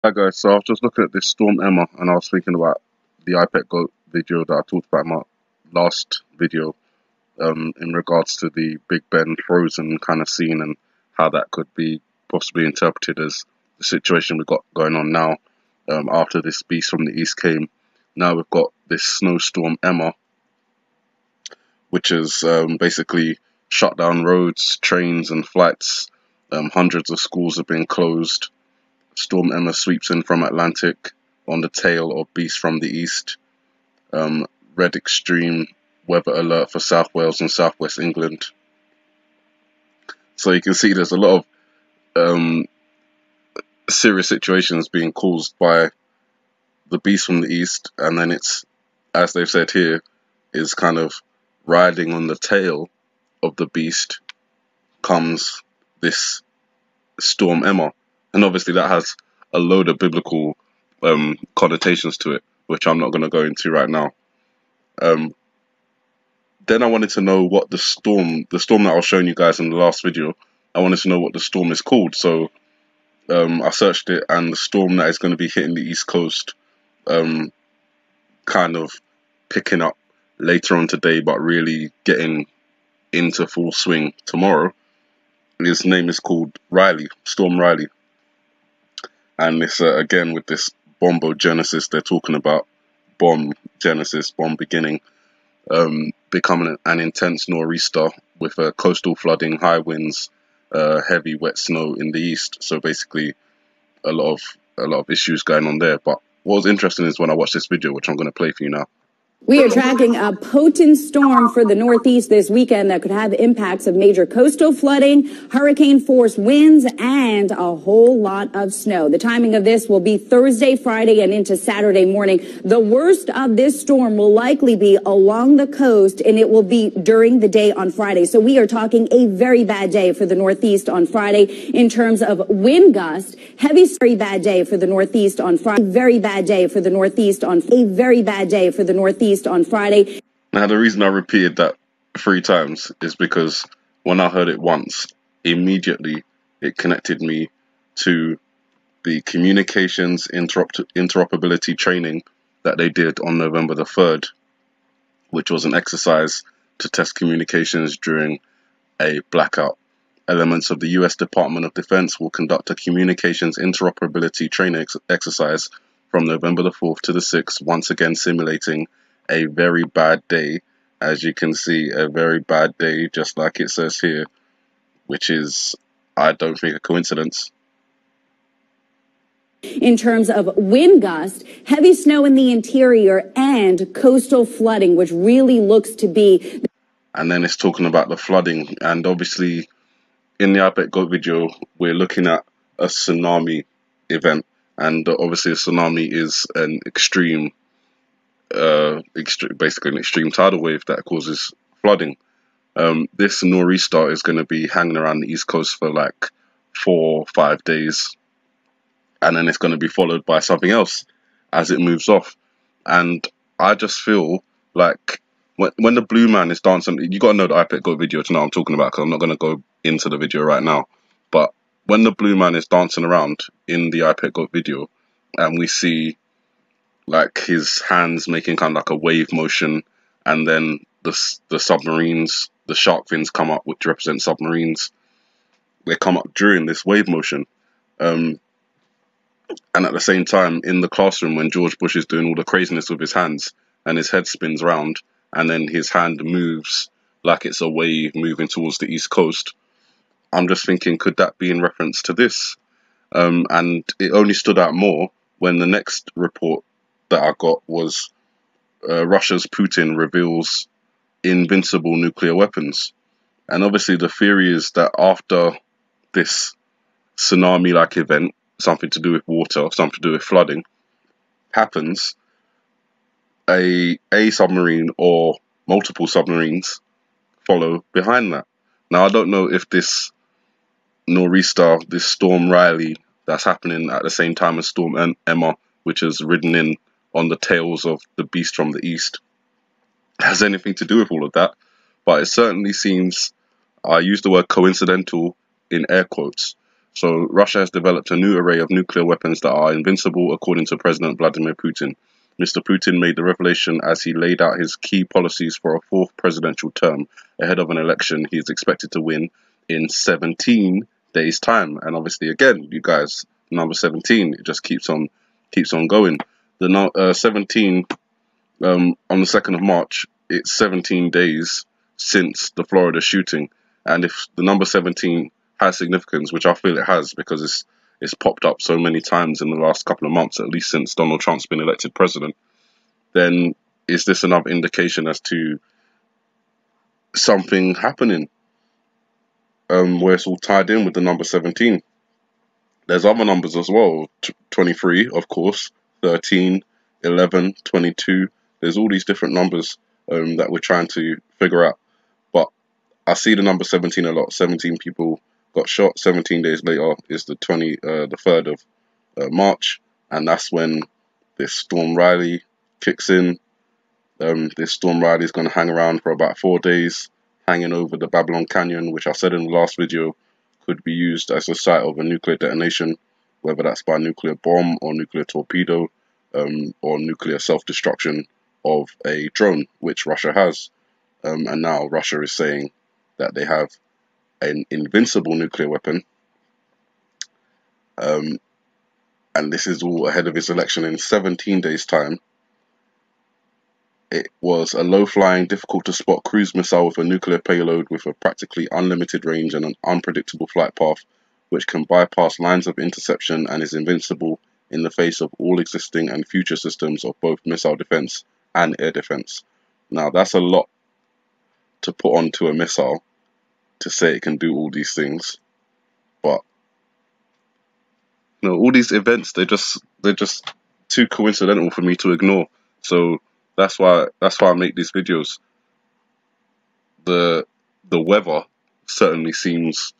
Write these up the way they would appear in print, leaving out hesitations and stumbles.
Hi guys, so I was just looking at this Storm Emma and I was thinking about the iPad Go video that I talked about in my last video in regards to the Big Ben frozen kind of scene and how that could be possibly interpreted as the situation we've got going on now after this beast from the east came. Now we've got this snowstorm Emma, which has basically shut down roads, trains and flights. Hundreds of schools have been closed. Storm Emma sweeps in from Atlantic on the tail of beast from the east. Red extreme weather alert for South Wales and Southwest England. So you can see there's a lot of serious situations being caused by the beast from the east, and then it's, as they've said here, is kind of riding on the tail of the beast comes this Storm Emma. And obviously that has a load of biblical connotations to it, which I'm not going to go into right now. Then I wanted to know what the storm that I was showing you guys in the last video, I wanted to know what the storm is called. So I searched it, and the storm that is going to be hitting the East Coast, kind of picking up later on today, but really getting into full swing tomorrow. His name is called Riley, Storm Riley. And this, again, with this bombogenesis, they're talking about bomb genesis, bomb beginning, becoming an intense nor'easter with coastal flooding, high winds, heavy wet snow in the east. So basically, a lot of issues going on there. But what was interesting is when I watched this video, which I'm going to play for you now. We are tracking a potent storm for the Northeast this weekend that could have impacts of major coastal flooding, hurricane-force winds, and a whole lot of snow. The timing of this will be Thursday, Friday, and into Saturday morning. The worst of this storm will likely be along the coast, and it will be during the day on Friday. So we are talking a very bad day for the Northeast on Friday in terms of wind gust. Very bad day for the Northeast on Friday. Very bad day for the Northeast on a very bad day for the Northeast on Friday. Now, the reason I repeated that 3 times is because when I heard it once, immediately it connected me to the communications interoperability training that they did on November the 3rd, which was an exercise to test communications during a blackout. Elements of the US Department of Defense will conduct a communications interoperability training exercise from November the 4th to the 6th, once again simulating a very bad day. As you can see, a very bad day, just like it says here, which is, I don't think, a coincidence. In terms of wind gust, heavy snow in the interior, and coastal flooding, which really looks to be... And then it's talking about the flooding, and obviously in the iPad Go video, we're looking at a tsunami event, and obviously a tsunami is an extreme, basically an extreme tidal wave that causes flooding. This nor'easter is going to be hanging around the East Coast for like 4 or 5 days, and then it's going to be followed by something else as it moves off. And I just feel like when the blue man is dancing, you got to know the iPad Go video to know what I'm talking about, because I'm not going to go into the video right now. But when the blue man is dancing around in the iPad Go video, and we see like his hands making kind of like a wave motion, and then the submarines, the shark fins come up, which represent submarines. They come up during this wave motion. And at the same time, in the classroom, when George Bush is doing all the craziness with his hands, and his head spins around, and then his hand moves like it's a wave moving towards the East Coast, I'm just thinking, could that be in reference to this? And it only stood out more when the next report that I got was Russia's Putin reveals invincible nuclear weapons. And obviously the theory is that after this tsunami-like event, something to do with water, something to do with flooding, happens, a submarine or multiple submarines follow behind that. Now, I don't know if this nor'easter, this Storm Riley, that's happening at the same time as Storm Emma, which has ridden in on the tails of the beast from the east, has anything to do with all of that. But it certainly seems, I use the word coincidental in air quotes. So Russia has developed a new array of nuclear weapons that are invincible, according to President Vladimir Putin. Mr. Putin made the revelation as he laid out his key policies for a fourth presidential term ahead of an election he is expected to win in 17 days' time. And obviously, again, you guys, number 17, it just keeps on going. The 17 on the 2nd of March, it's 17 days since the Florida shooting, and if the number 17 has significance, which I feel it has, because it's popped up so many times in the last couple of months, at least since Donald Trump's been elected president, then is this another indication as to something happening where it's all tied in with the number 17? There's other numbers as well, 23, of course, 13, 11, 22. There's all these different numbers that we're trying to figure out. But I see the number 17 a lot. 17 people got shot. 17 days later is the 3rd of March, and that's when this Storm Riley kicks in. This Storm Riley is going to hang around for about 4 days, hanging over the Babylon Canyon, which I said in the last video could be used as a site of a nuclear detonation, whether that's by nuclear bomb or nuclear torpedo, or nuclear self-destruction of a drone, which Russia has. And now Russia is saying that they have an invincible nuclear weapon. And this is all ahead of his election in 17 days' time. It was a low-flying, difficult-to-spot cruise missile with a nuclear payload with a practically unlimited range and an unpredictable flight path, which can bypass lines of interception and is invincible in the face of all existing and future systems of both missile defense and air defense. Now, that's a lot to put onto a missile to say it can do all these things, but all these events, they're just too coincidental for me to ignore. So that's why I make these videos. The weather certainly seems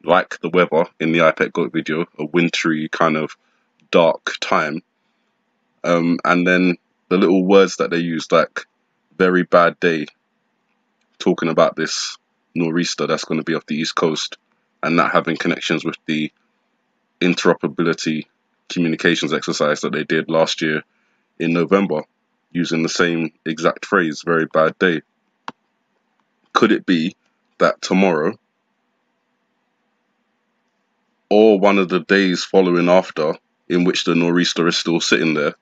like the weather in the iPad Goat video, a wintry kind of dark time. And then the little words that they use, like very bad day, talking about this nor'easter that's going to be off the East Coast, and that having connections with the interoperability communications exercise that they did last year in November, using the same exact phrase, very bad day. Could it be that tomorrow, or one of the days following after, in which the nor'easter is still sitting there,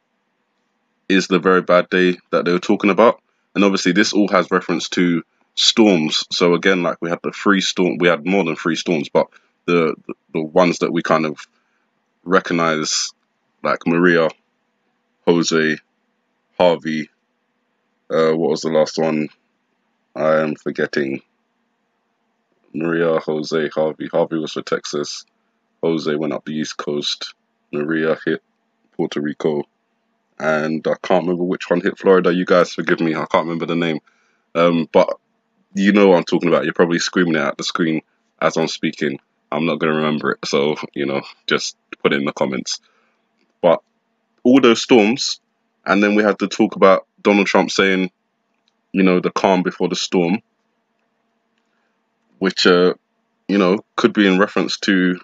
is the very bad day that they were talking about? And obviously this all has reference to storms. So again, like we had we had more than 3 storms, but the ones that we kind of recognize, like Maria, Jose, Harvey, what was the last one? I am forgetting. Maria, Jose, Harvey. Harvey was for Texas. Jose went up the East Coast. Maria hit Puerto Rico. And I can't remember which one hit Florida. You guys forgive me, I can't remember the name. But you know what I'm talking about. You're probably screaming it at the screen as I'm speaking. I'm not going to remember it, so, just put it in the comments. But all those storms, and then we had to talk about Donald Trump saying, the calm before the storm, which, could be in reference to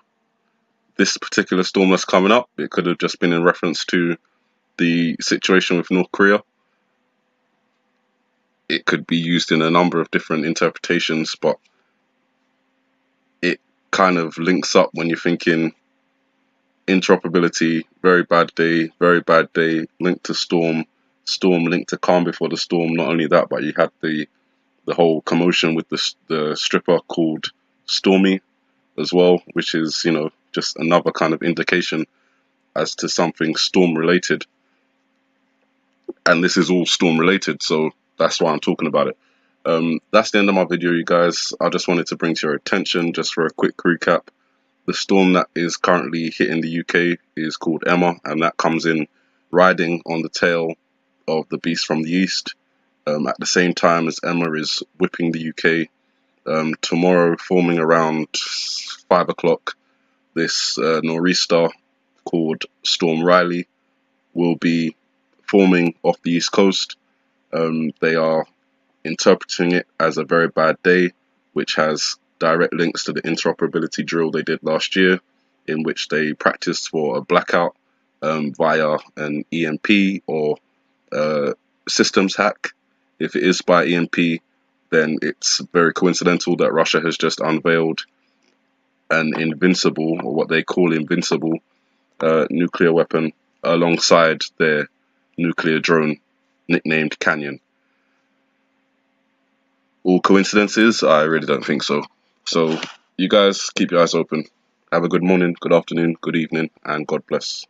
this particular storm that's coming up. It could have just been in reference to the situation with North Korea. It could be used in a number of different interpretations, but it kind of links up when you're thinking interoperability, very bad day, linked to storm linked to calm before the storm. Not only that, but you had the whole commotion with the stripper called Stormy as well, which is, just another kind of indication as to something storm related. And this is all storm related, so that's why I'm talking about it. That's the end of my video, you guys. I just wanted to bring to your attention, just for a quick recap, the storm that is currently hitting the UK is called Emma, and that comes in riding on the tail of the beast from the east. At the same time as Emma is whipping the UK, tomorrow, forming around 5 o'clock, this nor'easter called Storm Riley will be forming off the East Coast. They are interpreting it as a very bad day, which has direct links to the interoperability drill they did last year in which they practiced for a blackout via an EMP or systems hack. If it is by EMP, then it's very coincidental that Russia has just unveiled an invincible, or what they call invincible, nuclear weapon alongside their nuclear drone nicknamed Canyon. All coincidences? I really don't think so. So you guys keep your eyes open. Have a good morning, good afternoon, good evening, and God bless.